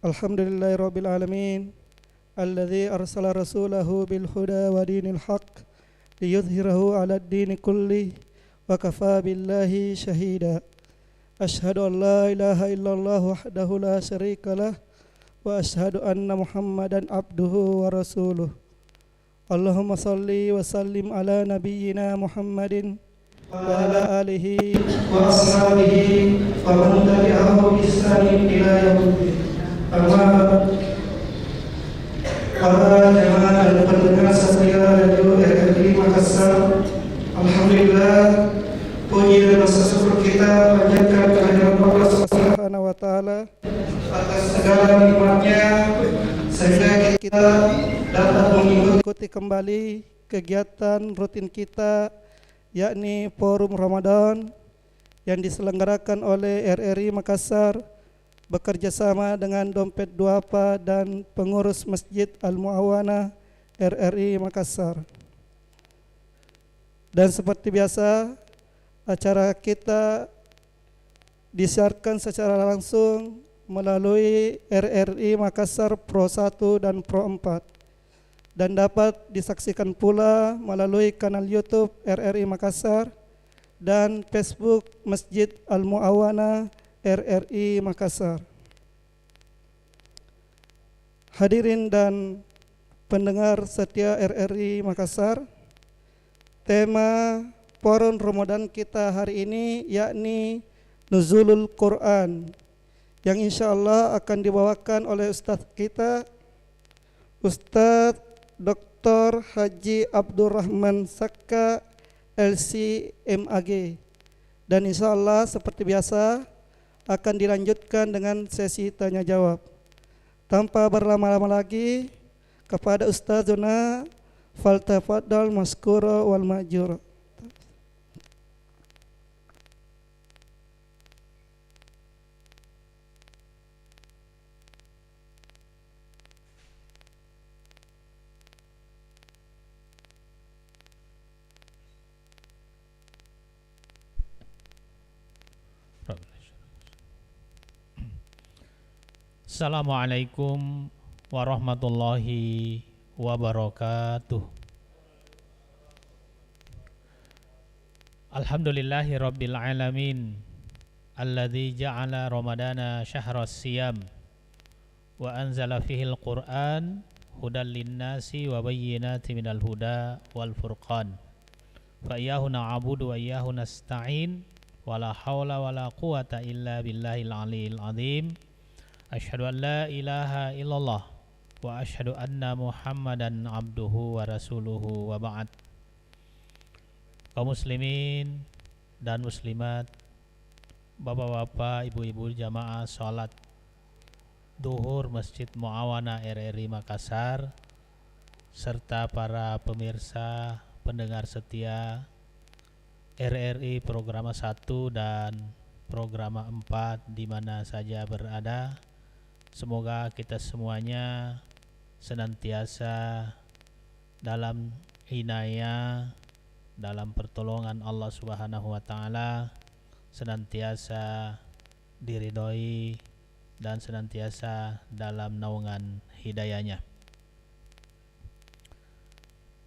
Alhamdulillahirabbil alamin alladzi arsala rasulahu bil huda wa dinil haqq liyudhhirahu 'alad dini kulli wa kafaa billahi shahida. Asyhadu an la ilaha illallah wahdahu la syarikalah wa asyhadu anna Muhammadan abduhu wa rasuluh. Allahumma salli wa sallim ala nabiyyina Muhammadin wa ala alihi wa ashabihi wa man tabi'ahum bi ihsanin ila yaumiddin. Para jemaah dan pendengar setia Radio RRI Makassar, alhamdulillah puji dan rasa syukur kita panjatkan kehadirat Allah Subhanahu wa taala atas segala nikmatnya sehingga kita dapat mengikuti kembali kegiatan rutin kita, yakni Forum Ramadan yang diselenggarakan oleh RRI Makassar bekerja sama dengan Dompet Duafa dan pengurus Masjid Al-Mu'awanah RRI Makassar. Dan seperti biasa, acara kita disiarkan secara langsung melalui RRI Makassar Pro 1 dan Pro 4 dan dapat disaksikan pula melalui kanal YouTube RRI Makassar dan Facebook Masjid Al-Mu'awanah RRI Makassar. Hadirin dan pendengar setia RRI Makassar, tema Forum Ramadan kita hari ini yakni Nuzulul Quran, yang insyaallah akan dibawakan oleh Ustadz kita, Ustadz Dr. Haji Abdurrahman Sakka LC MAG. Dan insyaallah seperti biasa akan dilanjutkan dengan sesi tanya jawab. Tanpa berlama-lama lagi, kepada Ustazuna faltafadhal maskura wal majur. Assalamualaikum warahmatullahi wabarakatuh. Alhamdulillahi rabbil alamin alladzi ja'ala ramadana syahras siyam wa anzala fihil qur'an hudan linnasi wa bayyinatin minal huda wal furqan fa iyyahu na'budu wa iyyahu nasta'in wa la haula wa la quwata illa billahil aliyil azim. Asyhadu an la ilaha illallah wa asyhadu anna Muhammadan abduhu wa rasuluhu wa ba'd. Kaum muslimin dan muslimat, bapak-bapak, ibu-ibu jamaah salat duhur Masjid Mu'awanah RRI Makassar, serta para pemirsa pendengar setia RRI Programa 1 dan Programa 4 di mana saja berada. Semoga kita semuanya senantiasa dalam inayah, dalam pertolongan Allah Subhanahu wa taala, senantiasa diridhoi dan senantiasa dalam naungan hidayahnya.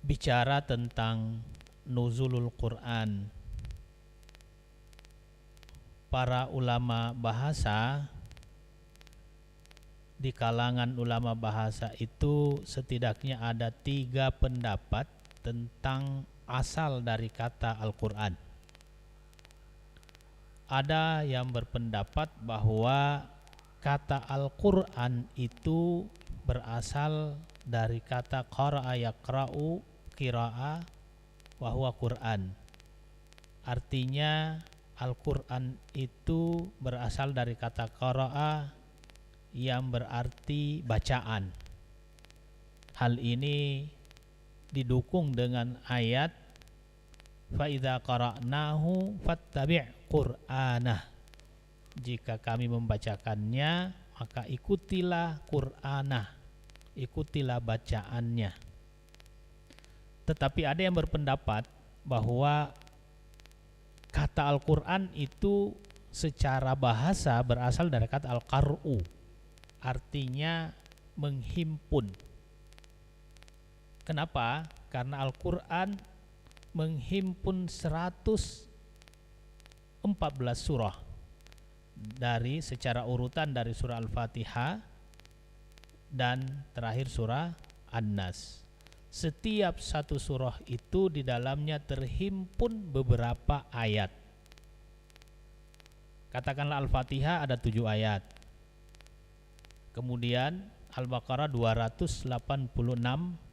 Bicara tentang nuzulul Quran, para ulama bahasa, di kalangan ulama bahasa itu setidaknya ada 3 pendapat tentang asal dari kata Al-Quran. Ada yang berpendapat bahwa kata Al-Quran itu berasal dari kata qara'a yaqra'u qira'a wa huwa Quran. Artinya Al-Quran itu berasal dari kata qara'a yang berarti bacaan. Hal ini didukung dengan ayat fa idza qara'nahu fattabi' qur'anah. Jika kami membacakannya, maka ikutilah Qur'anah, ikutilah bacaannya. Tetapi ada yang berpendapat bahwa kata Al-Quran itu secara bahasa berasal dari kata al-qar'u, artinya menghimpun. Kenapa? Karena Al-Quran menghimpun 114 surah dari secara urutan dari surah Al-Fatihah dan terakhir surah An-Nas. Setiap satu surah itu di dalamnya terhimpun beberapa ayat. Katakanlah Al-Fatihah ada 7 ayat. Kemudian Al-Baqarah 286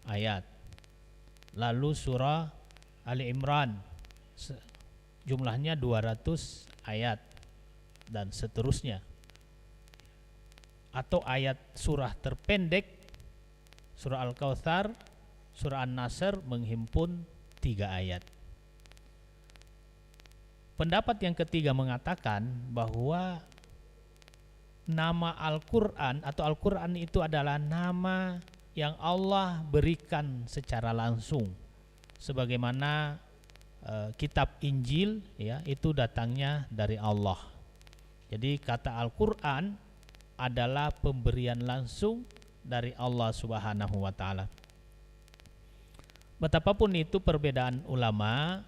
ayat. Lalu surah Ali Imran jumlahnya 200 ayat dan seterusnya. Atau ayat surah terpendek surah Al-Kautsar, surah An-Nasr menghimpun 3 ayat. Pendapat yang ketiga mengatakan bahwa nama Al-Quran atau Al-Quran itu adalah nama yang Allah berikan secara langsung, sebagaimana kitab Injil ya itu datangnya dari Allah. Jadi kata Al-Quran adalah pemberian langsung dari Allah Subhanahu wa taala. Betapapun itu perbedaan ulama,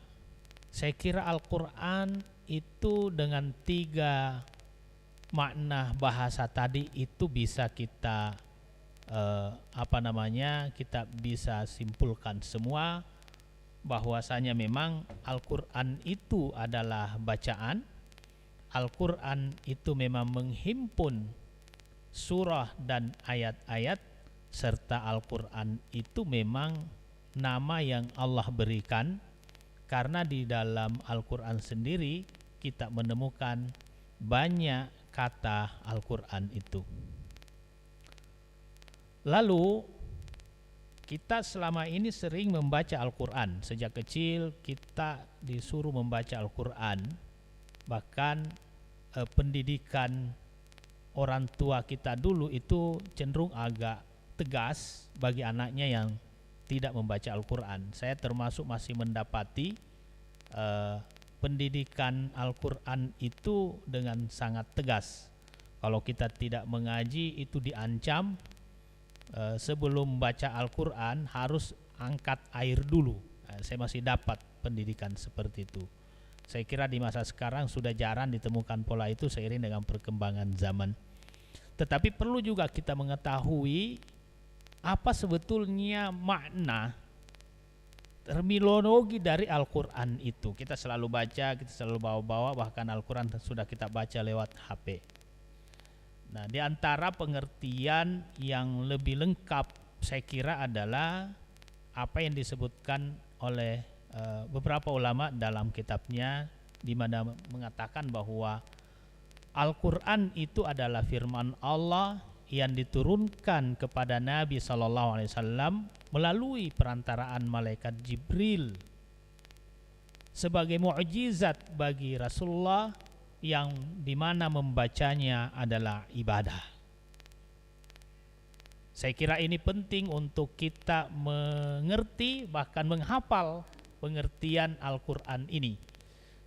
saya kira Al-Quran itu dengan 3 makna bahasa tadi itu bisa kita kita bisa simpulkan semua bahwasanya memang Al-Quran itu adalah bacaan. Al-Quran itu memang menghimpun surah dan ayat-ayat, serta Al-Quran itu memang nama yang Allah berikan, karena di dalam Al-Quran sendiri kita menemukan banyak kata Al-Quran itu. Lalu kita selama ini sering membaca Al-Quran. Sejak kecil kita disuruh membaca Al-Quran. Bahkan pendidikan orang tua kita dulu itu cenderung agak tegas bagi anaknya yang tidak membaca Al-Quran. Saya termasuk masih mendapati pendidikan Al-Quran itu dengan sangat tegas. Kalau kita tidak mengaji itu diancam, sebelum baca Al-Quran harus angkat air dulu. Saya masih dapat pendidikan seperti itu. Saya kira di masa sekarang sudah jarang ditemukan pola itu seiring dengan perkembangan zaman. Tetapi perlu juga kita mengetahui apa sebetulnya makna terminologi dari Al-Quran itu. Kita selalu baca, kita selalu bawa-bawa, bahkan Al-Quran sudah kita baca lewat HP. Nah, di antara pengertian yang lebih lengkap saya kira adalah apa yang disebutkan oleh beberapa ulama dalam kitabnya, di mana mengatakan bahwa Al-Quran itu adalah firman Allah yang diturunkan kepada Nabi SAW melalui perantaraan malaikat Jibril sebagai mukjizat bagi Rasulullah, yang dimana membacanya adalah ibadah. Saya kira ini penting untuk kita mengerti, bahkan menghafal pengertian Al-Quran ini,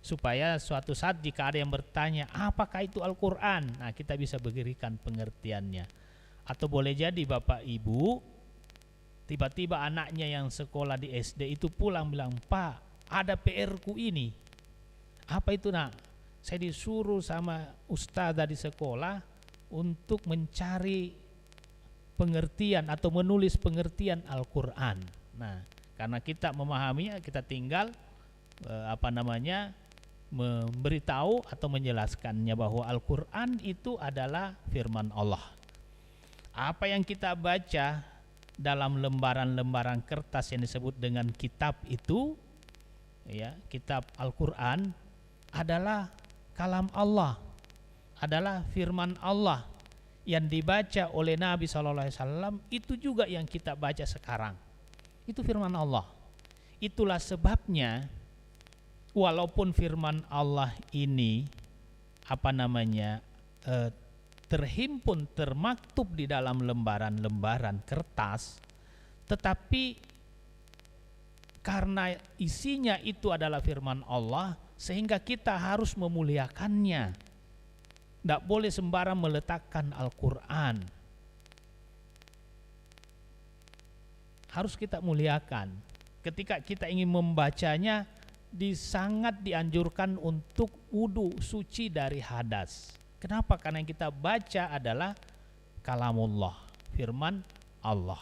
supaya suatu saat jika ada yang bertanya apakah itu Al-Quran, nah kita bisa berikan pengertiannya. Atau boleh jadi Bapak Ibu tiba-tiba anaknya yang sekolah di SD itu pulang bilang, "Pak, ada PR-ku ini." Apa itu nak? Saya disuruh sama ustazah di sekolah untuk mencari pengertian atau menulis pengertian Al-Quran. Nah, karena kita memahaminya, kita tinggal memberitahu atau menjelaskannya bahwa Al-Quran itu adalah firman Allah. Apa yang kita baca dalam lembaran-lembaran kertas yang disebut dengan kitab itu, ya, kitab Al-Quran adalah kalam Allah, adalah firman Allah yang dibaca oleh Nabi SAW. Itu juga yang kita baca sekarang, itu firman Allah. Itulah sebabnya walaupun firman Allah ini terhimpun, termaktub di dalam lembaran-lembaran kertas, tetapi karena isinya itu adalah firman Allah, sehingga kita harus memuliakannya. Tidak boleh sembarang meletakkan Al-Quran. harus kita muliakan. Ketika kita ingin membacanya, sangat dianjurkan untuk wudu, suci dari hadas. Kenapa? Karena yang kita baca adalah kalamullah, firman Allah.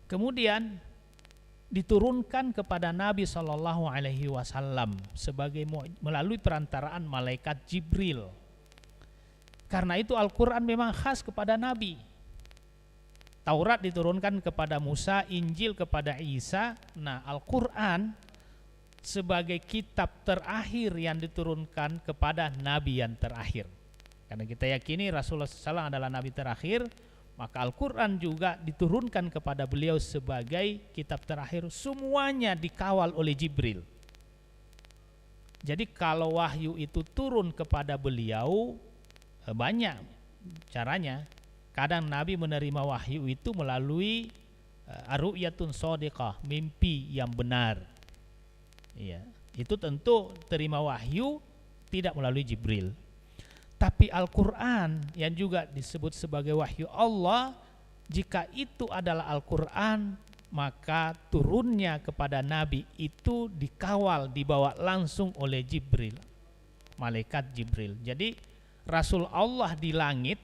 Kemudian diturunkan kepada Nabi SAW sebagai melalui perantaraan malaikat Jibril. Karena itu Al-Quran memang khas kepada Nabi. Taurat diturunkan kepada Musa, Injil kepada Isa. Nah, Al-Quran sebagai kitab terakhir yang diturunkan kepada Nabi yang terakhir. Karena kita yakini Rasulullah SAW adalah Nabi terakhir, maka Al-Quran juga diturunkan kepada beliau sebagai kitab terakhir. Semuanya dikawal oleh Jibril. Jadi kalau wahyu itu turun kepada beliau, banyak caranya. Kadang Nabi menerima wahyu itu melalui ar-ru'yatun shadiqah, mimpi yang benar. Ya, itu tentu terima wahyu tidak melalui Jibril. Tapi Al-Quran yang juga disebut sebagai wahyu Allah, jika itu adalah Al-Quran, maka turunnya kepada Nabi itu dikawal, dibawa langsung oleh Jibril, malaikat Jibril. Jadi Rasul Allah di langit,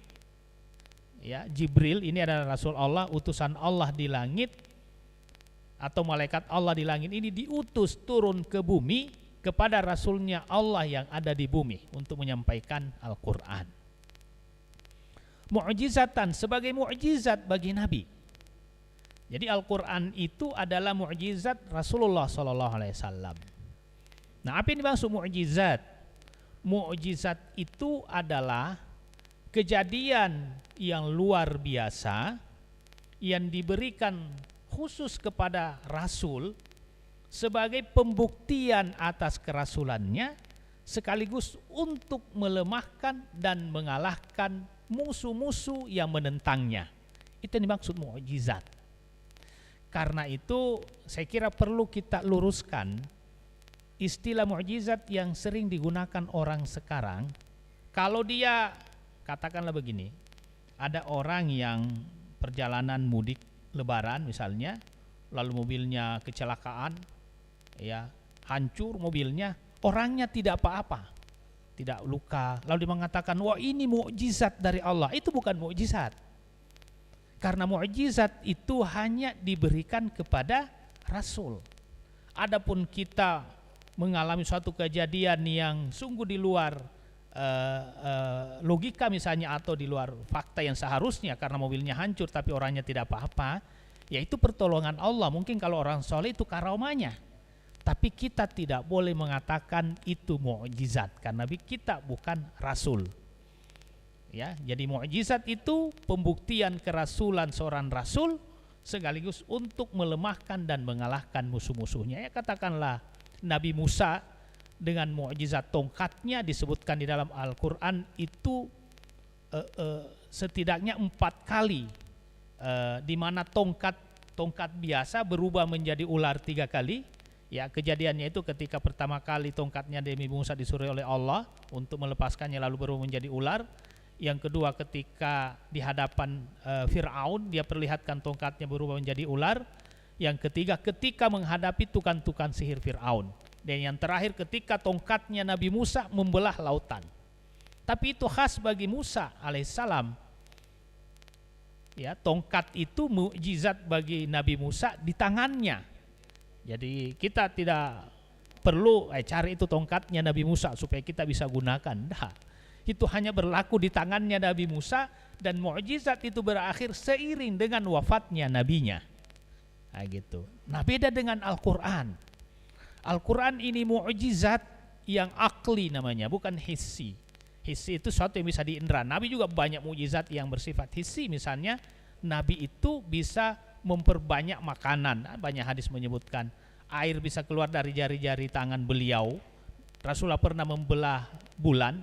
ya, Jibril ini adalah Rasul Allah, utusan Allah di langit, atau malaikat Allah di langit ini diutus turun ke bumi kepada Rasulnya Allah yang ada di bumi untuk menyampaikan Al-Quran. Mu'jizatan, sebagai mu'jizat bagi Nabi. Jadi Al-Quran itu adalah mu'jizat Rasulullah SAW. Nah, apa yang dimaksud mu'jizat? Mu'jizat itu adalah kejadian yang luar biasa yang diberikan khusus kepada Rasul sebagai pembuktian atas kerasulannya, sekaligus untuk melemahkan dan mengalahkan musuh-musuh yang menentangnya. Itu yang dimaksud mukjizat. Karena itu saya kira perlu kita luruskan istilah mukjizat yang sering digunakan orang sekarang. Kalau dia, katakanlah begini, ada orang yang perjalanan mudik lebaran misalnya, lalu mobilnya kecelakaan, ya, hancur mobilnya, orangnya tidak apa-apa, tidak luka, lalu dia mengatakan, wah ini mukjizat dari Allah. Itu bukan mukjizat, karena mukjizat itu hanya diberikan kepada Rasul. Adapun kita mengalami suatu kejadian yang sungguh di luar logika misalnya, atau di luar fakta yang seharusnya, karena mobilnya hancur tapi orangnya tidak apa-apa, yaitu pertolongan Allah. Mungkin kalau orang soleh itu karamanya, tapi kita tidak boleh mengatakan itu mukjizat karena kita bukan Rasul. Ya, jadi mukjizat itu pembuktian kerasulan seorang Rasul sekaligus untuk melemahkan dan mengalahkan musuh-musuhnya. Ya, katakanlah Nabi Musa dengan mukjizat tongkatnya disebutkan di dalam Al-Quran itu setidaknya 4 kali, di mana tongkat biasa berubah menjadi ular 3 kali. Ya, kejadiannya itu ketika pertama kali tongkatnya Nabi Musa disuruh oleh Allah untuk melepaskannya lalu berubah menjadi ular. Yang kedua ketika di hadapan Fir'aun dia perlihatkan tongkatnya berubah menjadi ular. Yang ketiga ketika menghadapi tukang-tukang sihir Fir'aun. Dan yang terakhir ketika tongkatnya Nabi Musa membelah lautan. Tapi itu khas bagi Musa alaihissalam. Ya, tongkat itu mukjizat bagi Nabi Musa di tangannya. Jadi kita tidak perlu cari itu tongkatnya Nabi Musa supaya kita bisa gunakan. Nah, itu hanya berlaku di tangannya Nabi Musa, dan mukjizat itu berakhir seiring dengan wafatnya nabinya. Nah, gitu. Nah, beda dengan Al-Quran. Al-Quran ini mukjizat yang akli namanya, bukan hissi. Hissi itu sesuatu yang bisa diindra. Nabi juga banyak mukjizat yang bersifat hissi. Misalnya Nabi itu bisa memperbanyak makanan. Banyak hadis menyebutkan air bisa keluar dari jari-jari tangan beliau. Rasulullah pernah membelah bulan.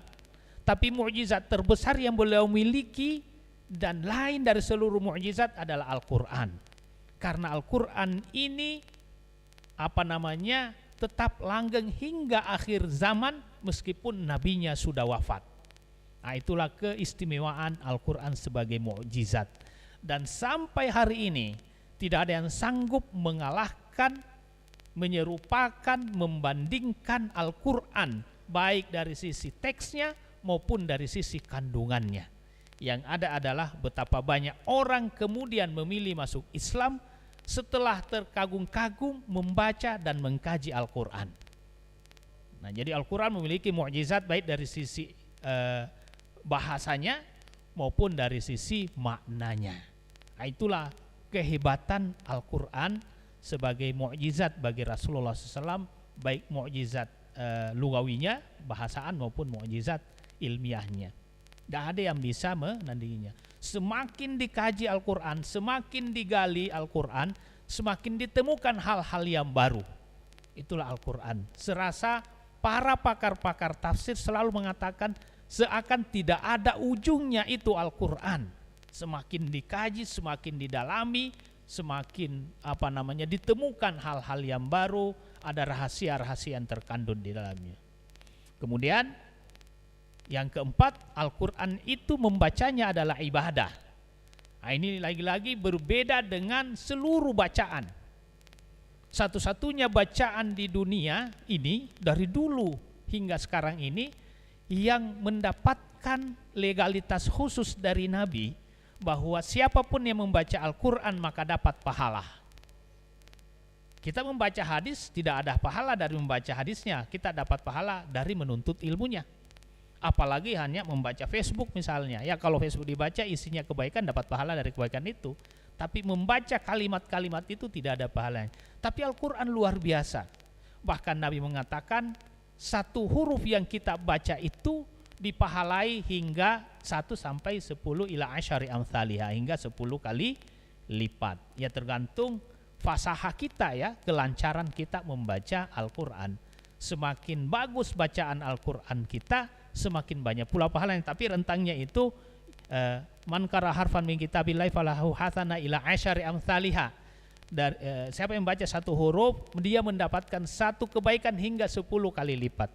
Tapi mukjizat terbesar yang beliau miliki dan lain dari seluruh mukjizat adalah Al-Quran. Karena Al-Quran ini tetap langgeng hingga akhir zaman meskipun nabinya sudah wafat. Nah, itulah keistimewaan Al-Quran sebagai mukjizat. Dan sampai hari ini tidak ada yang sanggup mengalahkan, menyerupakan, membandingkan Al-Quran, baik dari sisi teksnya maupun dari sisi kandungannya. Yang ada adalah betapa banyak orang kemudian memilih masuk Islam setelah terkagum-kagum membaca dan mengkaji Al-Quran. Nah, jadi Al-Quran memiliki mukjizat baik dari sisi bahasanya maupun dari sisi maknanya. Nah, itulah kehebatan Al-Quran sebagai mukjizat bagi Rasulullah SAW, baik mukjizat lugawinya, bahasaan, maupun mukjizat ilmiahnya. Tidak ada yang bisa menandinginya. Semakin dikaji Al-Quran, semakin digali Al-Quran, semakin ditemukan hal-hal yang baru. Itulah Al-Quran. Serasa para pakar-pakar tafsir selalu mengatakan seakan tidak ada ujungnya itu Al-Quran. Semakin dikaji, semakin didalami, semakin ditemukan hal-hal yang baru, ada rahasia-rahasia yang terkandung di dalamnya. Kemudian yang keempat, Al-Quran itu membacanya adalah ibadah. Nah, ini lagi-lagi berbeda dengan seluruh bacaan. Satu-satunya bacaan di dunia ini dari dulu hingga sekarang ini yang mendapatkan legalitas khusus dari Nabi, bahwa siapapun yang membaca Al-Quran maka dapat pahala. Kita membaca hadis tidak ada pahala dari membaca hadisnya, kita dapat pahala dari menuntut ilmunya. Apalagi hanya membaca Facebook misalnya, ya kalau Facebook dibaca isinya kebaikan, dapat pahala dari kebaikan itu. Tapi membaca kalimat-kalimat itu tidak ada pahalanya. Tapi Al-Quran luar biasa. Bahkan Nabi mengatakan satu huruf yang kita baca itu dipahalai hingga 1 sampai 10 ila asyari amthaliha, hingga 10 kali lipat. Ya tergantung fasahah kita, ya kelancaran kita membaca Al-Quran. Semakin bagus bacaan Al-Quran kita, semakin banyak pula pahalanya. Tapi rentangnya itu man qara harfan min kitabillahi falahu hasana ila asyari amthaliha. Siapa yang baca satu huruf, dia mendapatkan satu kebaikan hingga 10 kali lipat.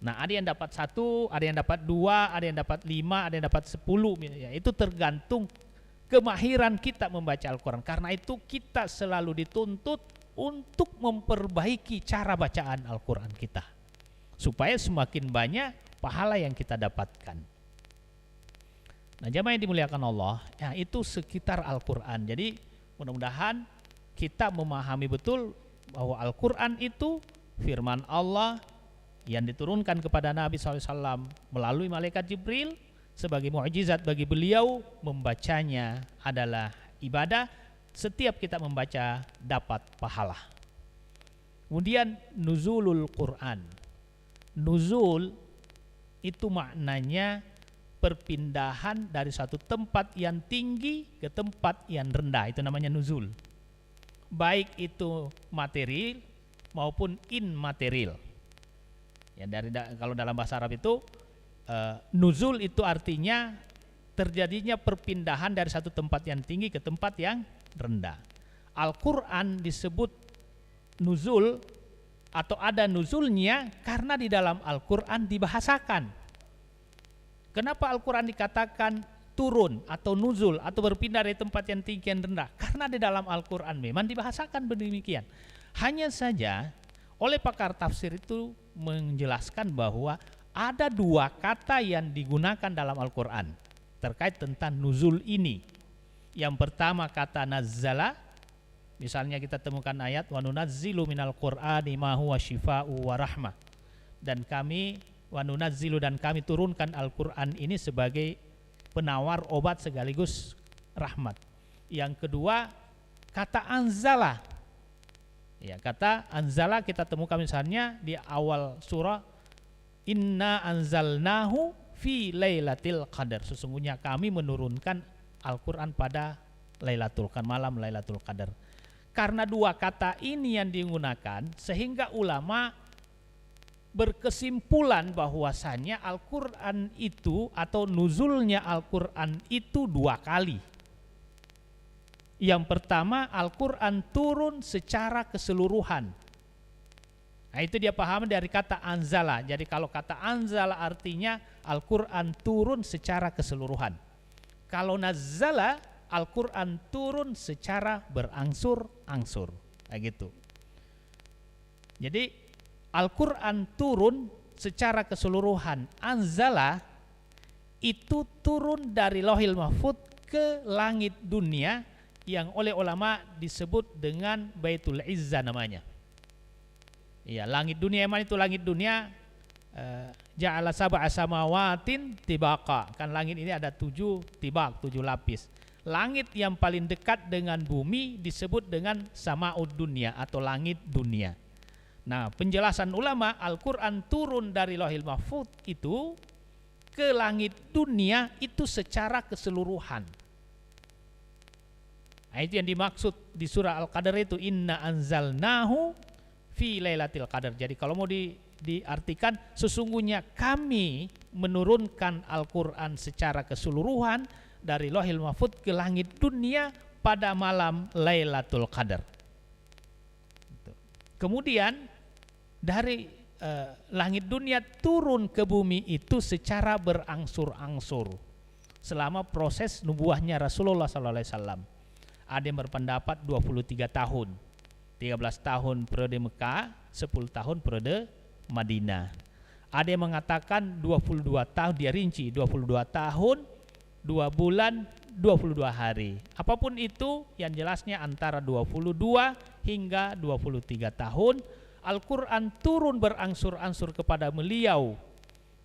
Nah, ada yang dapat 1, ada yang dapat 2, ada yang dapat 5, ada yang dapat 10. Ya, itu tergantung kemahiran kita membaca Al-Quran. Karena itu kita selalu dituntut untuk memperbaiki cara bacaan Al-Quran kita, supaya semakin banyak pahala yang kita dapatkan. Nah, jamaah yang dimuliakan Allah, ya itu sekitar Al-Quran. Jadi mudah-mudahan kita memahami betul bahwa Al-Quran itu firman Allah yang diturunkan kepada Nabi SAW melalui malaikat Jibril sebagai mukjizat bagi beliau. Membacanya adalah ibadah. Setiap kita membaca dapat pahala. Kemudian nuzulul Quran. Nuzul itu maknanya perpindahan dari satu tempat yang tinggi ke tempat yang rendah. Itu namanya nuzul. Baik itu material maupun immaterial. Ya, kalau dalam bahasa Arab itu nuzul itu artinya terjadinya perpindahan dari satu tempat yang tinggi ke tempat yang rendah. Al-Quran disebut nuzul atau ada nuzulnya karena di dalam Al-Quran dibahasakan. Kenapa Al-Quran dikatakan turun atau nuzul atau berpindah dari tempat yang tinggi dan rendah? Karena di dalam Al-Quran memang dibahasakan demikian. Hanya saja oleh pakar tafsir itu menjelaskan bahwa ada 2 kata yang digunakan dalam Al-Quran terkait tentang nuzul ini. Yang pertama kata nazzala. Misalnya kita temukan ayat wa nunazzilu minal qur'ani ma huwa syifaa'u wa rahmah. Dan kami wa nunazzilu, dan kami turunkan Al-Quran ini sebagai penawar obat sekaligus rahmat. Yang kedua kata anzala. Ya, kata anzala kita temukan misalnya di awal surah inna anzalnahu fi lailatul qadar. Sesungguhnya kami menurunkan Al-Quran pada Lailatul Qadar, malam Lailatul Qadar. Karena 2 kata ini yang digunakan, sehingga ulama berkesimpulan bahwasannya Al-Quran itu atau nuzulnya Al-Quran itu 2 kali. Yang pertama, Al-Quran turun secara keseluruhan. Nah, itu dia paham dari kata anzala. Jadi kalau kata anzala artinya Al-Quran turun secara keseluruhan. Kalau nazzala Al-Quran turun secara berangsur-angsur. Nah, gitu. Jadi Al-Quran turun secara keseluruhan. Anzala itu turun dari Lauhil Mahfuz ke langit dunia yang oleh ulama disebut dengan Baitul Izzah namanya. Iya, langit dunia, mana itu langit dunia? Ja'ala sab'a samawatin tibaqa. Kan langit ini ada 7 tibak, 7 lapis. Langit yang paling dekat dengan bumi disebut dengan Sama'ud Dunia atau langit dunia. Nah, penjelasan ulama, Al-Quran turun dari Lauhil Mahfuz itu ke langit dunia itu secara keseluruhan. Nah, itu yang dimaksud di surah Al-Qadar itu, inna anzalnahu fi lailatul qadar. Jadi kalau mau diartikan, sesungguhnya kami menurunkan Al-Quran secara keseluruhan dari Lauhil Mahfuz ke langit dunia pada malam Lailatul Qadar. Kemudian dari langit dunia turun ke bumi itu secara berangsur-angsur selama proses nubuahnya Rasulullah SAW. Ada yang berpendapat 23 tahun, 13 tahun periode Mekah, 10 tahun periode Madinah. Ada yang mengatakan 22 tahun, dia rinci 22 tahun, 2 bulan, 22 hari. Apapun itu, yang jelasnya antara 22 hingga 23 tahun. Al-Quran turun berangsur-angsur kepada beliau,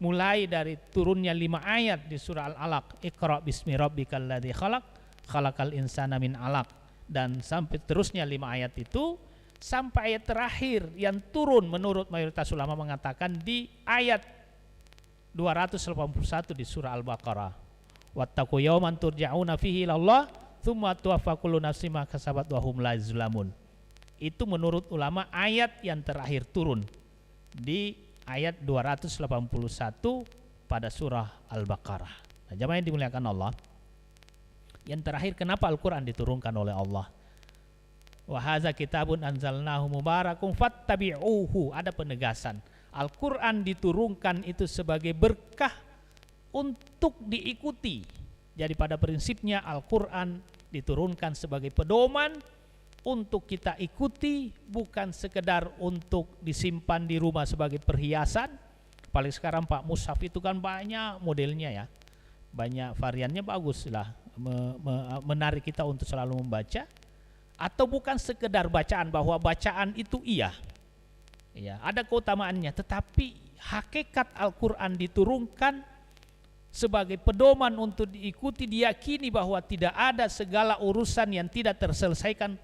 mulai dari turunnya 5 ayat di surah Al-Alaq, Iqra bismi rabbikal ladzi khalaq, khalaqal insana min 'alaq, dan sampai terusnya 5 ayat itu sampai ayat terakhir yang turun menurut mayoritas ulama mengatakan di ayat 281 di surah Al-Baqarah. Wattaqu yawman turja'una fihi ilallah tsumma tuwaffa kullu nafsin ma kasabat wa hum la yuzlamun. Itu menurut ulama ayat yang terakhir turun di ayat 281 pada surah Al-Baqarah. Nah, jamaah yang dimuliakan Allah, yang terakhir kenapa Al-Quran diturunkan oleh Allah? Wa hadza kitabun anzalnahu mubarakun fattabi'uhu. Ada penegasan. Al-Quran diturunkan itu sebagai berkah untuk diikuti. Jadi pada prinsipnya Al-Quran diturunkan sebagai pedoman untuk kita ikuti, bukan sekedar untuk disimpan di rumah sebagai perhiasan. Paling sekarang Pak Mushaf itu kan banyak modelnya ya, banyak variannya, bagus lah, menarik kita untuk selalu membaca. Atau bukan sekedar bacaan, bahwa bacaan itu iya, ada keutamaannya, tetapi hakikat Al-Quran diturunkan sebagai pedoman untuk diikuti, diyakini bahwa tidak ada segala urusan yang tidak terselesaikan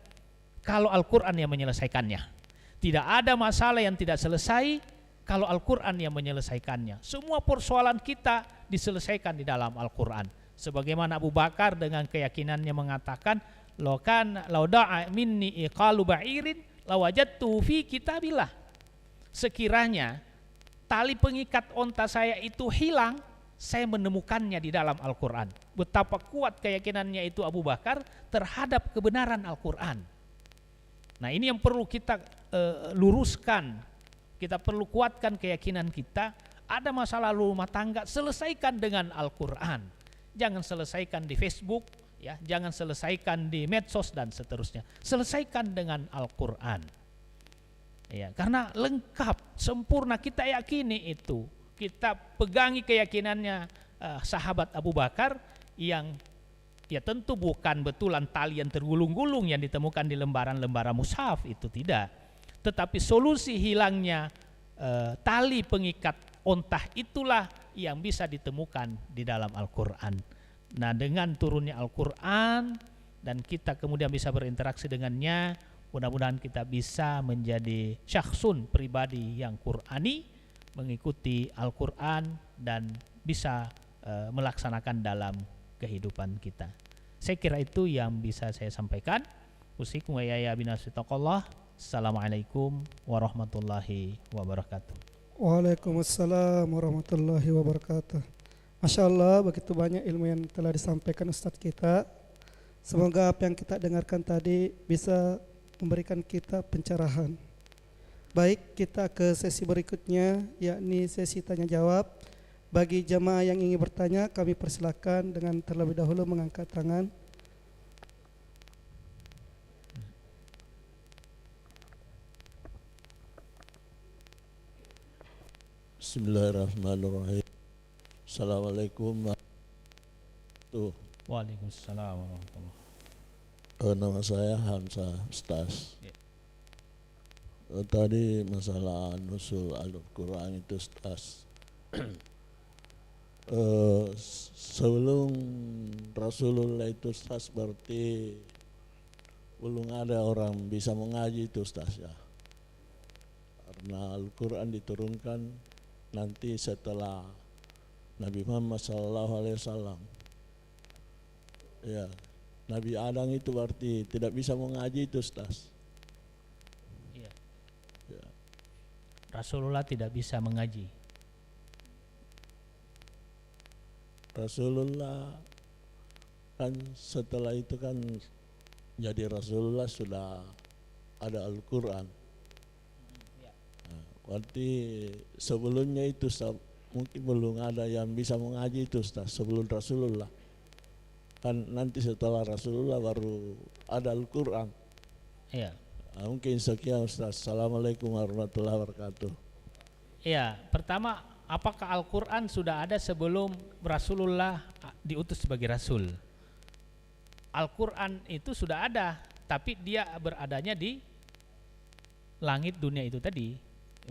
kalau Al-Quran yang menyelesaikannya. Tidak ada masalah yang tidak selesai kalau Al-Quran yang menyelesaikannya. Semua persoalan kita diselesaikan di dalam Al-Quran. Sebagaimana Abu Bakar dengan keyakinannya mengatakan, Lau da'a minni iqalu ba'irin lawajadtu fi kitabillah. Sekiranya tali pengikat onta saya itu hilang, saya menemukannya di dalam Al-Quran. Betapa kuat keyakinannya itu Abu Bakar terhadap kebenaran Al-Quran. Nah, ini yang perlu kita luruskan. Kita perlu kuatkan keyakinan kita. Ada masalah rumah tangga, selesaikan dengan Al-Quran. Jangan selesaikan di Facebook, ya, jangan selesaikan di medsos dan seterusnya. Selesaikan dengan Al-Quran. Ya, karena lengkap, sempurna, kita yakini itu. Kita pegangi keyakinannya sahabat Abu Bakar yang ya tentu bukan betulan tali yang tergulung-gulung yang ditemukan di lembaran-lembaran mushaf, itu tidak. Tetapi solusi hilangnya tali pengikat ontah itulah yang bisa ditemukan di dalam Al-Quran. Nah, dengan turunnya Al-Quran dan kita kemudian bisa berinteraksi dengannya, mudah-mudahan kita bisa menjadi syakhsun, pribadi yang Qur'ani, mengikuti Al-Quran dan bisa melaksanakan dalam kehidupan kita. Saya kira itu yang bisa saya sampaikan. Usikum wa ya binasitaqallah. Assalamualaikum warahmatullahi wabarakatuh. Waalaikumsalam warahmatullahi wabarakatuh. Masya Allah, begitu banyak ilmu yang telah disampaikan Ustadz kita. Semoga apa yang kita dengarkan tadi bisa memberikan kita pencerahan. Baik, kita ke sesi berikutnya, yakni sesi tanya jawab. Bagi jamaah yang ingin bertanya, kami persilakan dengan terlebih dahulu mengangkat tangan. Bismillahirrahmanirrahim. Assalamualaikum warahmatullahi. Waalaikumsalam warahmatullahi. Nama saya Hamzah Ustaz. Ya. Tadi masalah nusul Al-Quran itu Ustaz. Sebelum Rasulullah itu Ustaz berarti belum ada orang bisa mengaji itu Ustaz ya. Karena Al-Quran diturunkan nanti setelah Nabi Muhammad SAW. Ya, Nabi Adam itu berarti tidak bisa mengaji itu Ustaz. Iya. Ya. Rasulullah tidak bisa mengaji. Rasulullah kan setelah itu kan jadi Rasulullah sudah ada Al-Quran. Nah, berarti sebelumnya itu mungkin belum ada yang bisa mengaji itu Ustaz, sebelum Rasulullah. Kan nanti setelah Rasulullah baru ada Al-Quran. Iya. Nah, mungkin sekian Ustaz. Assalamualaikum warahmatullahi wabarakatuh. Iya, pertama, apakah Al-Quran sudah ada sebelum Rasulullah diutus sebagai Rasul? Al-Quran itu sudah ada, tapi dia beradanya di langit dunia itu tadi,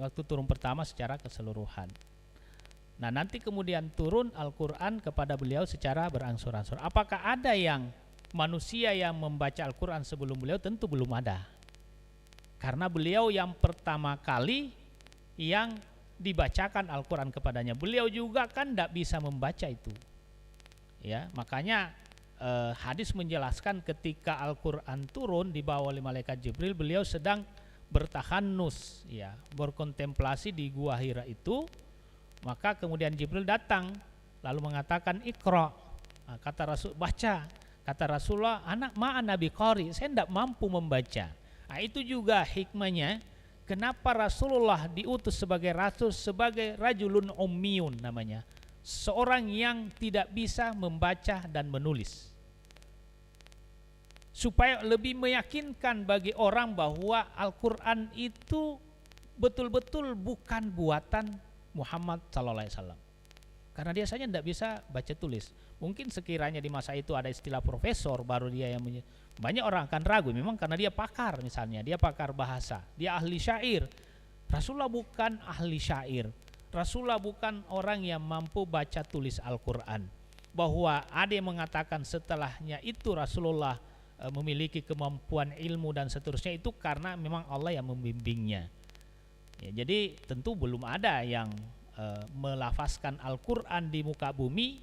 waktu turun pertama secara keseluruhan. Nah, nanti kemudian turun Al-Quran kepada beliau secara berangsur-angsur. Apakah ada yang manusia yang membaca Al-Quran sebelum beliau? Tentu belum ada. Karena beliau yang pertama kali yang dibacakan Al-Quran kepadanya. Beliau juga kan tidak bisa membaca itu. Ya, makanya hadis menjelaskan ketika Al-Quran turun dibawa oleh malaikat Jibril, beliau sedang bertahanus, ya, berkontemplasi di gua Hira itu. Maka kemudian Jibril datang lalu mengatakan Iqra. Nah, kata Rasul, baca. Kata Rasulullah, anak ma'an nabi qari, saya tidak mampu membaca. Nah, itu juga hikmahnya kenapa Rasulullah diutus sebagai rasul, sebagai rajulun ummiyun namanya, seorang yang tidak bisa membaca dan menulis, supaya lebih meyakinkan bagi orang bahwa Al-Quran itu betul-betul bukan buatan Muhammad SAW. Karena dia saja tidak bisa baca tulis. Mungkin sekiranya di masa itu ada istilah profesor, baru dia yang banyak orang akan ragu. Memang karena dia pakar, misalnya dia pakar bahasa, dia ahli syair. Rasulullah bukan ahli syair. Rasulullah bukan orang yang mampu baca tulis Al-Quran. Bahwa ada yang mengatakan setelahnya itu Rasulullah memiliki kemampuan ilmu dan seterusnya, itu karena memang Allah yang membimbingnya. Ya, jadi tentu belum ada yang melafazkan Al-Quran di muka bumi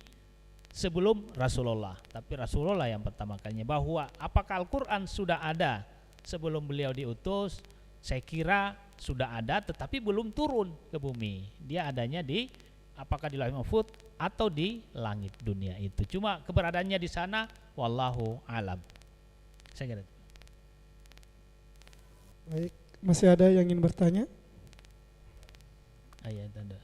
sebelum Rasulullah. Tapi Rasulullah yang pertama kalinya. Bahwa apakah Al-Quran sudah ada sebelum beliau diutus? Saya kira sudah ada, tetapi belum turun ke bumi. Dia adanya di apakah di Lauhul Mahfuz atau di langit dunia itu. Cuma keberadaannya di sana, wallahu alam. Saya kira. Baik, masih ada yang ingin bertanya? Ayat ada.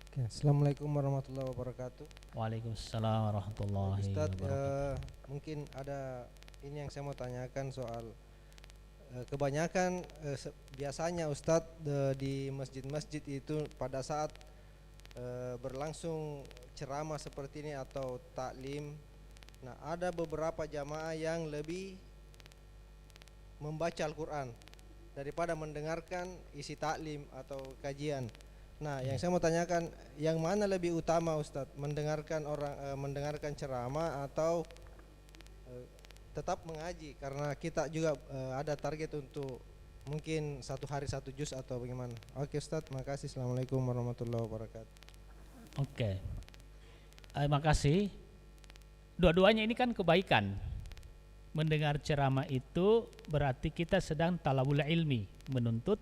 Oke, Assalamualaikum warahmatullahi wabarakatuh. Waalaikumsalam warahmatullahi Ustadz, wabarakatuh. mungkin ada ini yang saya mau tanyakan soal kebanyakan biasanya Ustadz di masjid-masjid itu pada saat berlangsung ceramah seperti ini atau taklim, nah ada beberapa jamaah yang lebih membaca Al-Quran daripada mendengarkan isi taklim atau kajian. Nah, yang saya mau tanyakan, yang mana lebih utama Ustadz, mendengarkan mendengarkan ceramah atau tetap mengaji? Karena kita juga ada target untuk mungkin satu hari satu juz atau bagaimana. Oke Ustadz, makasih. Assalamualaikum warahmatullahi wabarakatuh. Oke. Terima kasih. Dua-duanya ini kan kebaikan. Mendengar ceramah itu berarti kita sedang talabul ilmi, menuntut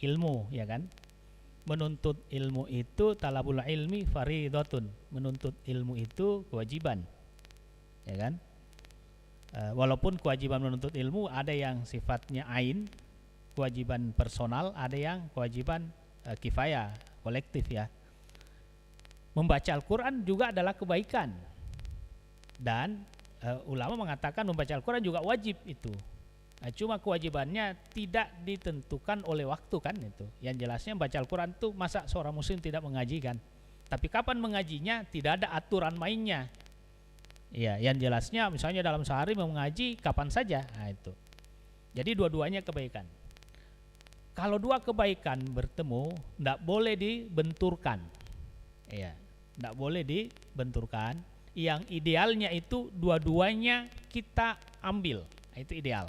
ilmu, ya kan? Menuntut ilmu itu talabul ilmi faridatun. Menuntut ilmu itu kewajiban, ya kan? Walaupun kewajiban menuntut ilmu ada yang sifatnya ain, kewajiban personal, ada yang kewajiban kifayah, kolektif, ya. Membaca Al-Quran juga adalah kebaikan. Dan ulama mengatakan membaca Al-Quran juga wajib itu. Nah, cuma kewajibannya tidak ditentukan oleh waktu kan itu. Yang jelasnya baca Al-Quran itu masa seorang muslim tidak mengaji kan. Tapi kapan mengajinya tidak ada aturan mainnya. Ya, yang jelasnya misalnya dalam sehari mengaji kapan saja. Nah, itu. Jadi dua-duanya kebaikan. Kalau dua kebaikan bertemu, tidak boleh dibenturkan. Ya, tidak boleh dibenturkan. Yang idealnya itu dua-duanya kita ambil. Nah, itu ideal.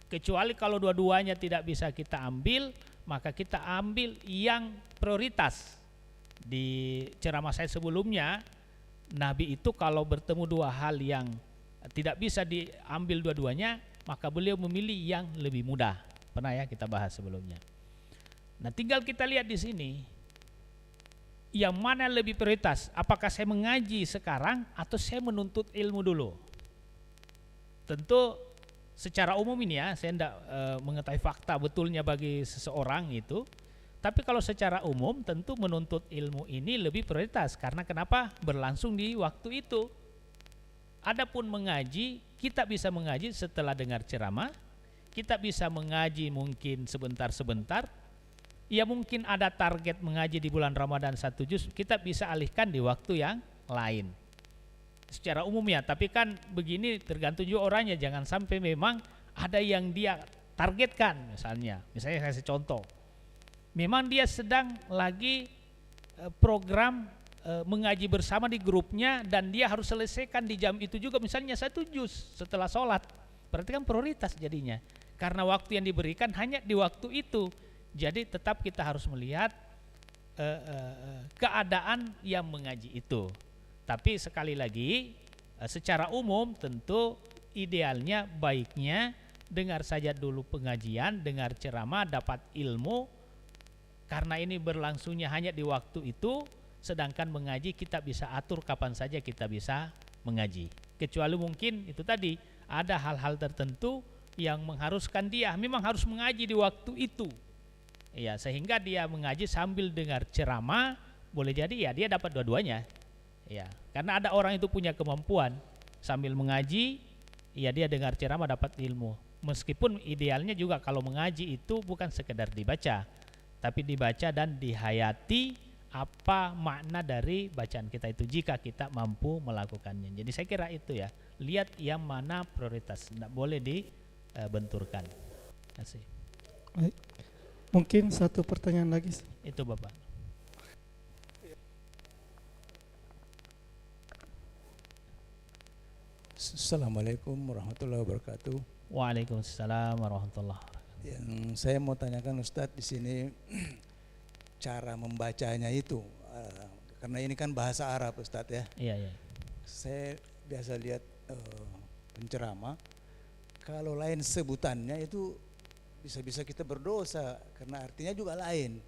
Kecuali kalau dua-duanya tidak bisa kita ambil, maka kita ambil yang prioritas. Di ceramah saya sebelumnya, Nabi itu kalau bertemu dua hal yang tidak bisa diambil dua-duanya, maka beliau memilih yang lebih mudah. Pernah ya kita bahas sebelumnya. Nah, tinggal kita lihat di sini yang mana lebih prioritas. Apakah saya mengaji sekarang atau saya menuntut ilmu dulu? Tentu secara umum ini ya, saya tidak mengetahui fakta betulnya bagi seseorang itu. Tapi kalau secara umum tentu menuntut ilmu ini lebih prioritas. Karena kenapa? Berlangsung di waktu itu. Adapun mengaji, kita bisa mengaji setelah dengar ceramah. Kita bisa mengaji mungkin sebentar-sebentar. Ya mungkin ada target mengaji di bulan Ramadan 1 juz, kita bisa alihkan di waktu yang lain. Secara umum ya, tapi kan begini tergantung juga orangnya. Jangan sampai memang ada yang dia targetkan misalnya. Misalnya saya kasih contoh. Memang dia sedang lagi program mengaji bersama di grupnya dan dia harus selesaikan di jam itu juga misalnya 1 juz setelah sholat. Berarti kan prioritas jadinya. Karena waktu yang diberikan hanya di waktu itu. Jadi tetap kita harus melihat keadaan yang mengaji itu. Tapi sekali lagi secara umum tentu idealnya baiknya dengar saja dulu pengajian, dengar ceramah, dapat ilmu. Karena ini berlangsungnya hanya di waktu itu, sedangkan mengaji kita bisa atur kapan saja kita bisa mengaji. Kecuali mungkin itu tadi ada hal-hal tertentu yang mengharuskan dia memang harus mengaji di waktu itu. Ya, sehingga dia mengaji sambil dengar ceramah, boleh jadi ya dia dapat dua-duanya. Ya, karena ada orang itu punya kemampuan sambil mengaji, ya dia dengar ceramah dapat ilmu. Meskipun idealnya juga kalau mengaji itu bukan sekedar dibaca, tapi dibaca dan dihayati apa makna dari bacaan kita itu jika kita mampu melakukannya. Jadi saya kira itu ya, lihat yang mana prioritas, tidak boleh dibenturkan. Terima kasih. Baik. Mungkin satu pertanyaan lagi. Itu Bapak. Assalamualaikum warahmatullahi wabarakatuh. Waalaikumsalam warahmatullahi wabarakatuh. Yang saya mau tanyakan Ustadz di sini cara membacanya itu, karena ini kan bahasa Arab Ustadz ya. Iya. Saya biasa lihat penceramah, kalau lain sebutannya itu bisa-bisa kita berdosa karena artinya juga lain.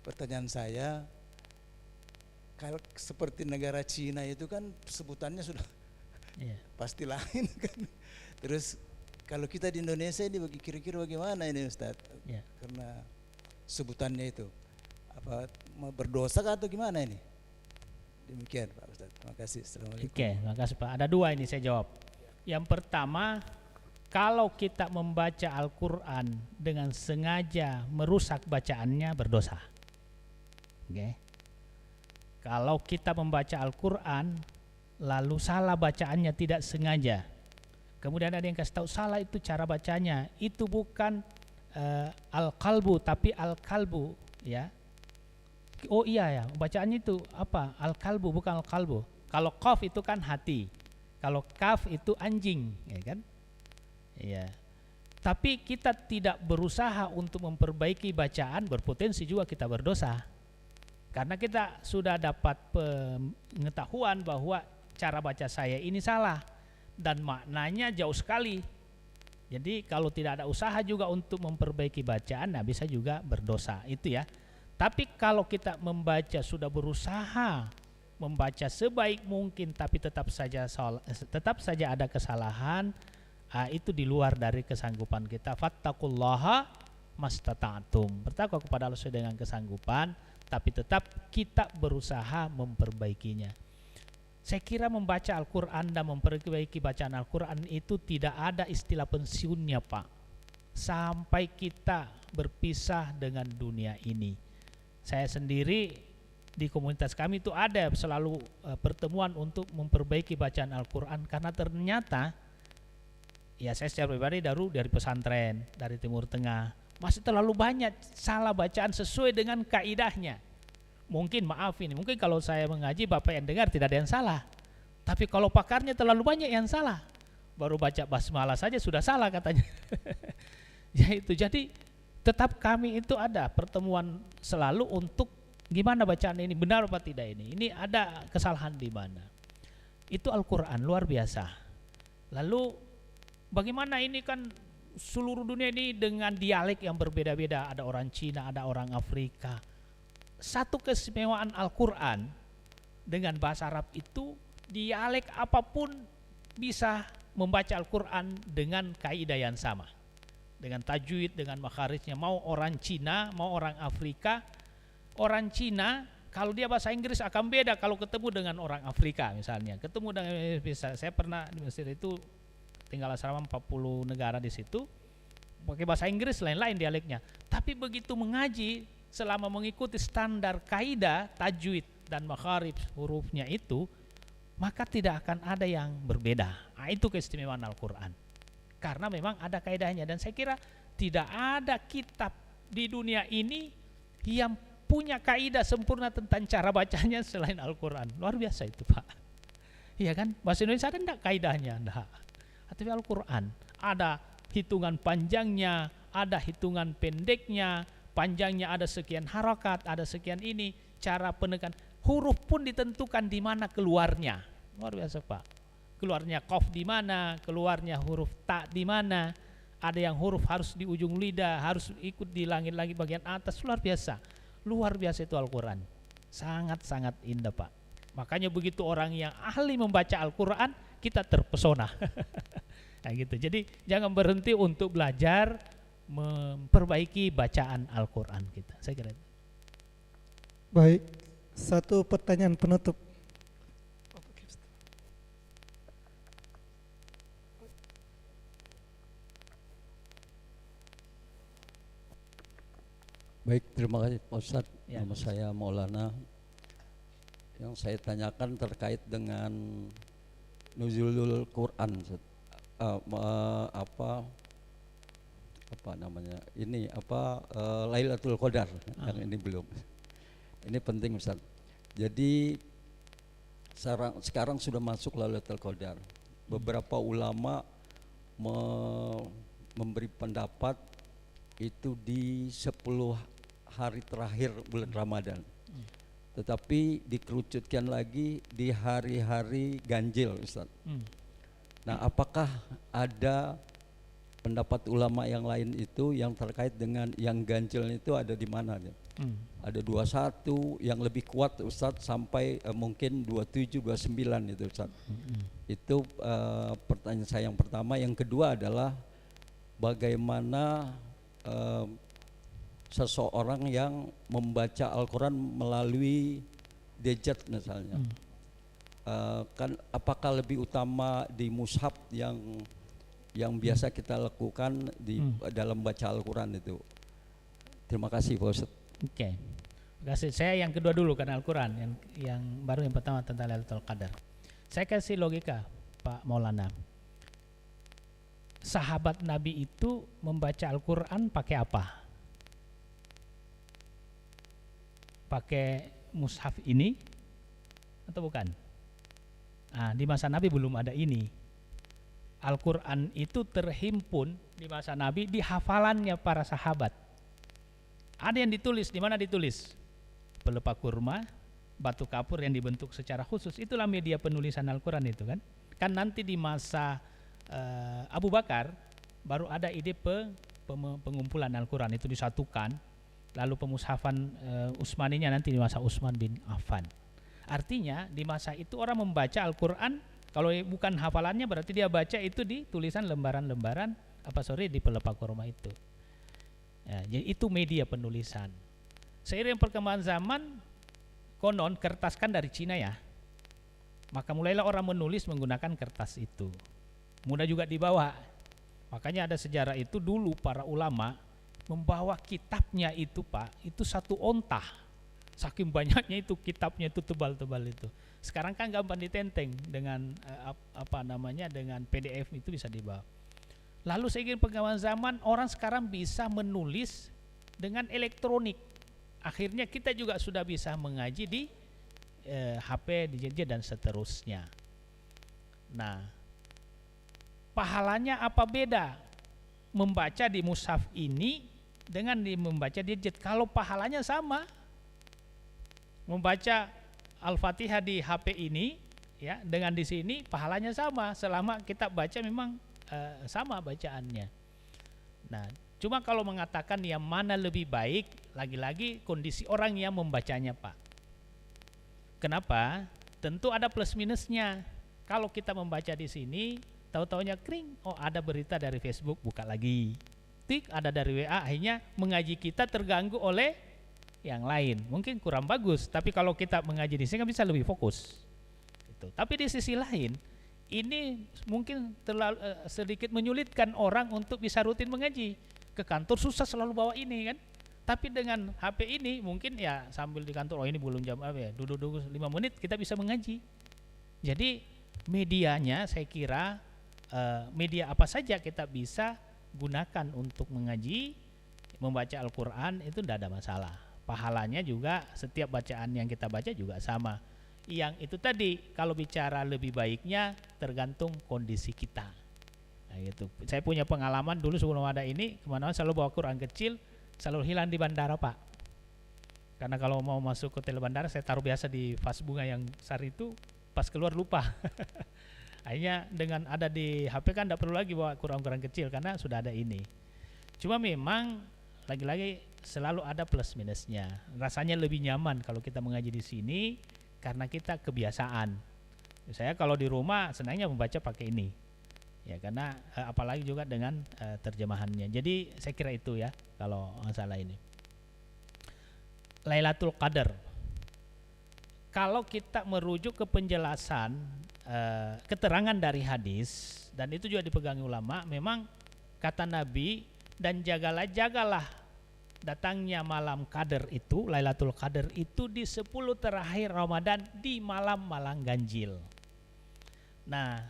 Pertanyaan saya, kalau seperti negara Cina itu kan sebutannya sudah pasti lain kan. Terus kalau kita di Indonesia ini kira-kira bagaimana ini Ustadz? Karena sebutannya itu apa berdosa atau gimana ini? Demikian Pak Ustadz. Terima kasih. Assalamualaikum. Oke, terima kasih Pak. Ada dua ini saya jawab. Yang pertama, kalau kita membaca Al-Quran dengan sengaja merusak bacaannya berdosa. Oke. Kalau kita membaca Al-Quran lalu salah bacaannya tidak sengaja, kemudian ada yang kasih tahu salah itu cara bacanya, itu bukan al-qalbu tapi al-kalbu ya. Oh iya ya, bacaannya itu apa? Al-kalbu bukan al-qalbu. Kalau qaf itu kan hati, kalau kaf itu anjing, ya kan? Iya. Tapi kita tidak berusaha untuk memperbaiki bacaan, berpotensi juga kita berdosa. Karena kita sudah dapat pengetahuan bahwa cara baca saya ini salah dan maknanya jauh sekali. Jadi kalau tidak ada usaha juga untuk memperbaiki bacaan, nah bisa juga berdosa itu ya. Tapi kalau kita membaca sudah berusaha membaca sebaik mungkin tapi tetap saja ada kesalahan, itu di luar dari kesanggupan kita. Fattaqullaha mastata'tum. Bertakwa kepada Allah sesuai dengan kesanggupan, tapi tetap kita berusaha memperbaikinya. Saya kira membaca Al-Quran dan memperbaiki bacaan Al-Quran itu tidak ada istilah pensiunnya, Pak. Sampai kita berpisah dengan dunia ini. Saya sendiri di komunitas kami itu ada selalu pertemuan untuk memperbaiki bacaan Al-Quran, karena ternyata ya saya secara pribadi dari pesantren, dari Timur Tengah, masih terlalu banyak salah bacaan sesuai dengan kaidahnya. Mungkin maaf ini, mungkin kalau saya mengaji Bapak yang dengar tidak ada yang salah. Tapi kalau pakarnya terlalu banyak yang salah. Baru baca basmalah saja sudah salah katanya. Ya itu, jadi tetap kami itu ada pertemuan selalu untuk gimana bacaan ini, benar apa tidak ini. Ini ada kesalahan di mana. Itu Al-Quran luar biasa. Lalu bagaimana ini kan seluruh dunia ini dengan dialek yang berbeda-beda. Ada orang Cina, ada orang Afrika. Satu keistimewaan Al-Quran dengan bahasa Arab itu, dialek apapun bisa membaca Al-Quran dengan kaidah yang sama, dengan tajwid, dengan makharijnya. Mau orang Cina, mau orang Afrika. Orang Cina kalau dia bahasa Inggris akan beda kalau ketemu dengan orang Afrika misalnya. Ketemu dengan, saya pernah di Mesir itu tinggal asrama 40 negara di situ, pakai bahasa Inggris lain-lain dialeknya. Tapi begitu mengaji, selama mengikuti standar kaidah tajwid dan makharij hurufnya itu, maka tidak akan ada yang berbeda. Nah, itu keistimewaan Al-Quran, karena memang ada kaidahnya. Dan saya kira tidak ada kitab di dunia ini yang punya kaidah sempurna tentang cara bacanya selain Al-Quran. Luar biasa itu, Pak. Iya kan? Bahasa Indonesia ada enggak kaidahnya? Enggak. Tapi Al-Quran ada hitungan panjangnya, ada hitungan pendeknya. Panjangnya ada sekian harakat, ada sekian ini, cara penekan huruf pun ditentukan di mana keluarnya. Luar biasa, Pak. Keluarnya qaf di mana, keluarnya huruf ta di mana. Ada yang huruf harus di ujung lidah, harus ikut di langit-langit bagian atas. Luar biasa. Luar biasa itu Al-Quran. Sangat-sangat indah, Pak. Makanya begitu orang yang ahli membaca Al-Quran, kita terpesona. Nah, gitu. Jadi jangan berhenti untuk belajar memperbaiki bacaan Al-Quran kita. Saya kira itu. Baik, satu pertanyaan penutup. Baik, terima kasih Pak Ustadz. Ya. Nama saya Maulana. Yang saya tanyakan terkait dengan nuzulul Quran, apa namanya ini Lailatul Qadar yang ini belum. Ini penting Ustaz. Jadi sekarang sudah masuk Lailatul Qadar. Beberapa ulama memberi pendapat itu di 10 hari terakhir bulan Ramadan. Tetapi dikerucutkan lagi di hari-hari ganjil, Ustaz. Nah, apakah ada pendapat ulama yang lain itu yang terkait dengan yang ganjil itu ada di mana? Ada 21 yang lebih kuat, Ustaz, sampai mungkin 27, 29 itu, Ustaz. Itu pertanyaan saya yang pertama. Yang kedua adalah bagaimana seseorang yang membaca Al-Quran melalui gadget misalnya, kan apakah lebih utama di mushaf yang biasa kita lakukan di dalam baca Al-Quran itu? Terima kasih Pak Ustadz. Oke. Terima kasih. Saya yang kedua dulu karena Al-Quran, yang baru yang pertama tentang Lailatul Qadar. Saya kasih logika Pak Maulana. Sahabat Nabi itu membaca Al-Quran pakai apa? Pakai mushaf ini atau bukan? Nah, di masa Nabi belum ada ini. Al-Quran itu terhimpun di masa Nabi di hafalannya para sahabat. Ada yang ditulis, di mana ditulis? Pelepah kurma, batu kapur yang dibentuk secara khusus. Itulah media penulisan Al-Quran itu kan. Kan nanti di masa Abu Bakar baru ada ide pengumpulan Al-Quran itu disatukan. Lalu pemushafan Utsmaninya nanti di masa Utsman bin Affan. Artinya di masa itu orang membaca Al-Quran, kalau bukan hafalannya berarti dia baca itu di tulisan lembaran-lembaran di pelepah kurma itu. Ya, jadi itu media penulisan. Seiring perkembangan zaman, konon kertas kan dari Cina ya. Maka mulailah orang menulis menggunakan kertas itu. Mudah juga dibawa. Makanya ada sejarah itu dulu para ulama membawa kitabnya itu Pak, itu satu ontah. Saking banyaknya itu kitabnya itu tebal-tebal itu. Sekarang kan gampang ditenteng dengan dengan PDF itu bisa dibawa. Lalu seiring perkembangan zaman orang sekarang bisa menulis dengan elektronik. Akhirnya kita juga sudah bisa mengaji di HP, di gadget dan seterusnya. Nah, pahalanya apa beda membaca di mushaf ini dengan membaca di gadget? Kalau pahalanya sama, membaca Al-Fatihah di HP ini ya dengan di sini pahalanya sama selama kita baca memang sama bacaannya. Nah, cuma kalau mengatakan yang mana lebih baik, lagi-lagi kondisi orang yang membacanya Pak. Kenapa? Tentu ada plus minusnya. Kalau kita membaca di sini, tahu-taunya kring, oh ada berita dari Facebook, buka lagi. Tik, ada dari WA, akhirnya mengaji kita terganggu oleh yang lain. Mungkin kurang bagus, tapi kalau kita mengaji di sini kan bisa lebih fokus. Gitu. Tapi di sisi lain, ini mungkin terlalu sedikit menyulitkan orang untuk bisa rutin mengaji. Ke kantor susah selalu bawa ini kan. Tapi dengan HP ini mungkin ya sambil di kantor, oh ini belum jam apa ya, duduk-duduk 5 menit kita bisa mengaji. Jadi medianya saya kira media apa saja kita bisa gunakan untuk mengaji, membaca Al-Quran itu tidak ada masalah. Pahalanya juga setiap bacaan yang kita baca juga sama. Yang itu tadi kalau bicara lebih baiknya tergantung kondisi kita. Nah, gitu. Saya punya pengalaman dulu sebelum ada ini, kemana-mana selalu bawa Quran kecil, selalu hilang di bandara Pak. Karena kalau mau masuk hotel bandara saya taruh biasa di vas bunga yang besar itu, pas keluar lupa. Akhirnya dengan ada di HP kan tidak perlu lagi bawa Quran-Quran kecil karena sudah ada ini. Cuma memang lagi-lagi selalu ada plus minusnya. Rasanya lebih nyaman kalau kita mengaji di sini karena kita kebiasaan. Saya kalau di rumah senangnya membaca pakai ini. Ya karena apalagi juga dengan terjemahannya. Jadi saya kira itu ya kalau masalah ini. Lailatul Qadar. Kalau kita merujuk ke penjelasan keterangan dari hadis dan itu juga dipegangi ulama, memang kata Nabi, dan jagalah datangnya malam Qadar itu, Lailatul Qadar itu di 10 terakhir Ramadan di malam-malam ganjil. Nah,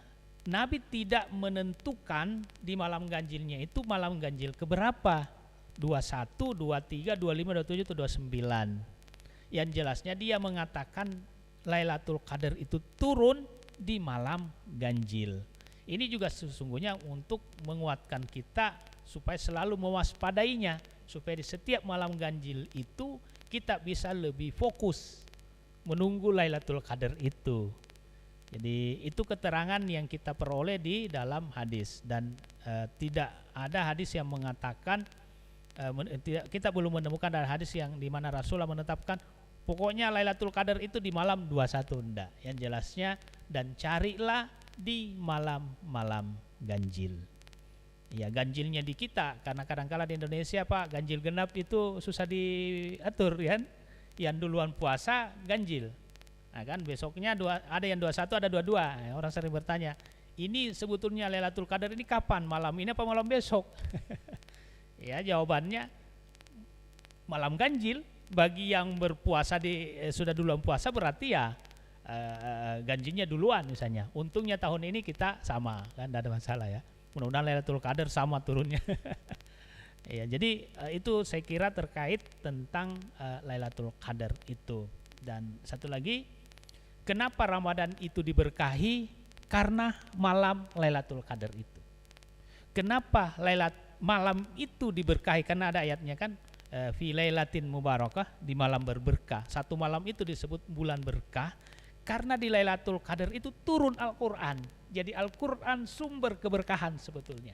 Nabi tidak menentukan di malam ganjilnya itu malam ganjil keberapa, 21, 23, 25, 27 atau 29. Yang jelasnya dia mengatakan Lailatul Qadar itu turun di malam ganjil. Ini juga sesungguhnya untuk menguatkan kita supaya selalu mewaspadainya, supaya di setiap malam ganjil itu kita bisa lebih fokus menunggu Lailatul Qadar itu. Jadi itu keterangan yang kita peroleh di dalam hadis dan tidak ada hadis yang mengatakan kita belum menemukan dari hadis yang di mana Rasulullah menetapkan pokoknya Lailatul Qadar itu di malam 21 enggak. Yang jelasnya dan carilah di malam-malam ganjil. Ya ganjilnya di kita karena kadang-kala di Indonesia Pak ganjil genap itu susah diatur kan. Yang duluan puasa ganjil. Nah kan besoknya ada yang 21 ada 22. Orang sering bertanya, ini sebetulnya Lailatul Qadar ini kapan? Malam ini apa malam besok? Ya jawabannya malam ganjil. Bagi yang berpuasa sudah duluan puasa berarti ya ganjilnya duluan misalnya. Untungnya tahun ini kita sama kan, tidak ada masalah ya. Mudah-mudahan Lailatul Qadar sama turunnya. Ya jadi itu saya kira terkait tentang Lailatul Qadar itu. Dan satu lagi, kenapa Ramadan itu diberkahi? Karena malam Lailatul Qadar itu. Kenapa malam itu diberkahi? Karena ada ayatnya kan, fi lailatin mubarakah, di malam berberkah. Satu malam itu disebut bulan berkah karena di Lailatul Qadar itu turun Al-Qur'an. Jadi Al-Qur'an sumber keberkahan sebetulnya.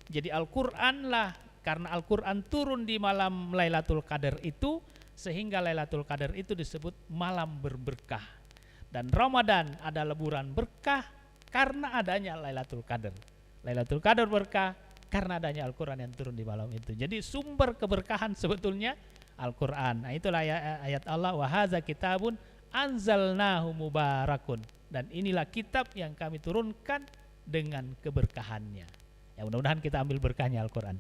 Jadi Al-Qur'an lah, karena Al-Qur'an turun di malam Lailatul Qadar itu, sehingga Lailatul Qadar itu disebut malam berberkah. Dan Ramadan adalah bulan berkah karena adanya Lailatul Qadar. Lailatul Qadar berkah karena adanya Al-Quran yang turun di malam itu. Jadi sumber keberkahan sebetulnya Al-Quran. Nah itulah ayat Allah, wa hadza kitabun anzalnahu mubarakun, dan inilah kitab yang kami turunkan dengan keberkahannya. Ya, mudah-mudahan kita ambil berkahnya Al-Quran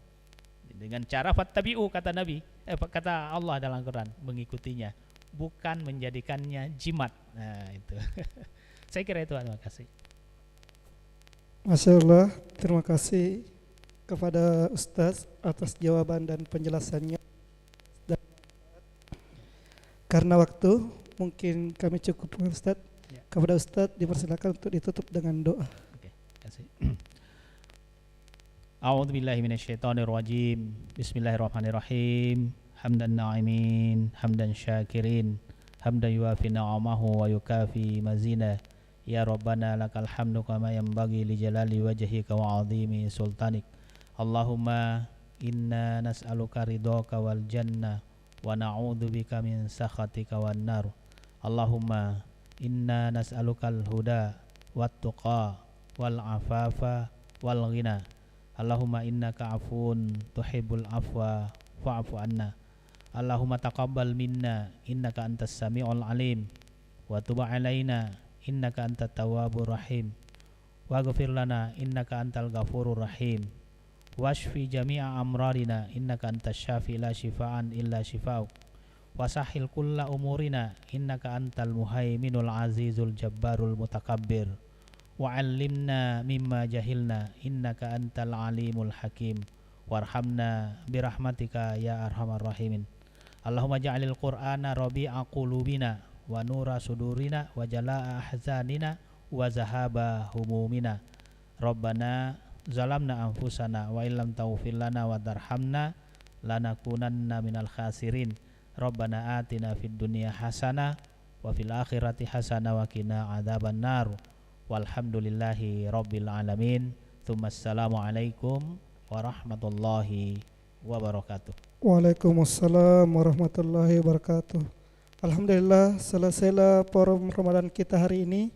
dengan cara fattabi'u, kata Nabi, kata Allah dalam Al-Quran, mengikutinya, bukan menjadikannya jimat. Nah itu. Saya kira itu. Terima kasih. Masya Allah, terima kasih kepada Ustaz atas jawaban dan penjelasannya. Dan karena waktu, mungkin kami cukupkan Ustaz. Ya. Kepada Ustaz dipersilakan untuk ditutup dengan doa. Oke, terima kasih. A'udzubillahi minasyaitonirrajim. Bismillahirrahmanirrahim. Hamdan na'imin, hamdan syakirin, hamdan yuafi na'amahu wa yukafi mazina. Ya Rabbana lakal hamdu kama yanbaghi li jalali wajhika wa 'azimi sultanik. Allahumma inna nas'aluka ridhaka wal jannah wa na'udzubika min sakhatika wan nar. Allahumma inna nas'alukal huda wat tuqa wal afafa wal ghina. Allahumma innaka afun tuhibbul afwa fa'fu anna. Allahumma taqabbal minna innaka antas sami'ul alim wa tub 'alaina innaka antat tawwabur rahim waghfir lana innaka antal ghafurur rahim washfi jami'a amradina innaka antas syafi la shifaan illa shifaa'uk wasahhil kulla umurina innaka antal muhaiminul azizul jabbarul mutakabbir wa 'allimna mimma jahilna innaka antal alimul hakim warhamna birahmatika ya arhamar rahimin. Allahumma ja'alil qur'ana rabi'a qulubina wa nura sudurina wa jalaa ahzanina wa zahaba humumina. Rabbana zalamna anfusana wa illam taghfir lana wa tarhamna lanakunanna minal khasirin. Rabbana atina fid dunya hasanah wa fil akhirati hasanah wa qina adzaban nar. Walhamdulillahi rabbil alamin. Tsummassalamu alaikum warahmatullahi wabarakatuh. Waalaikumsalam warahmatullahi wabarakatuh. Alhamdulillah, selesailah forum Ramadan kita hari ini.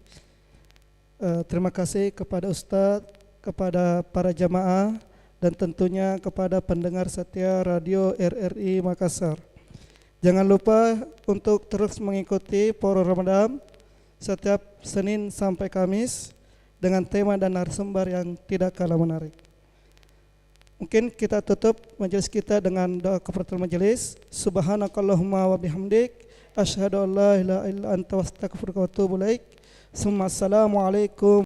Terima kasih kepada Ustadz, kepada para jamaah, dan tentunya kepada pendengar setia Radio RRI Makassar. Jangan lupa untuk terus mengikuti forum Ramadan setiap Senin sampai Kamis dengan tema dan narasumber yang tidak kalah menarik. Mungkin kita tutup majelis kita dengan doa kafaratul majelis. Subhanakallahumma wa bihamdik asyhadu an la ilaha illa anta astaghfiruka wa atubu ilaik. Assalamualaikum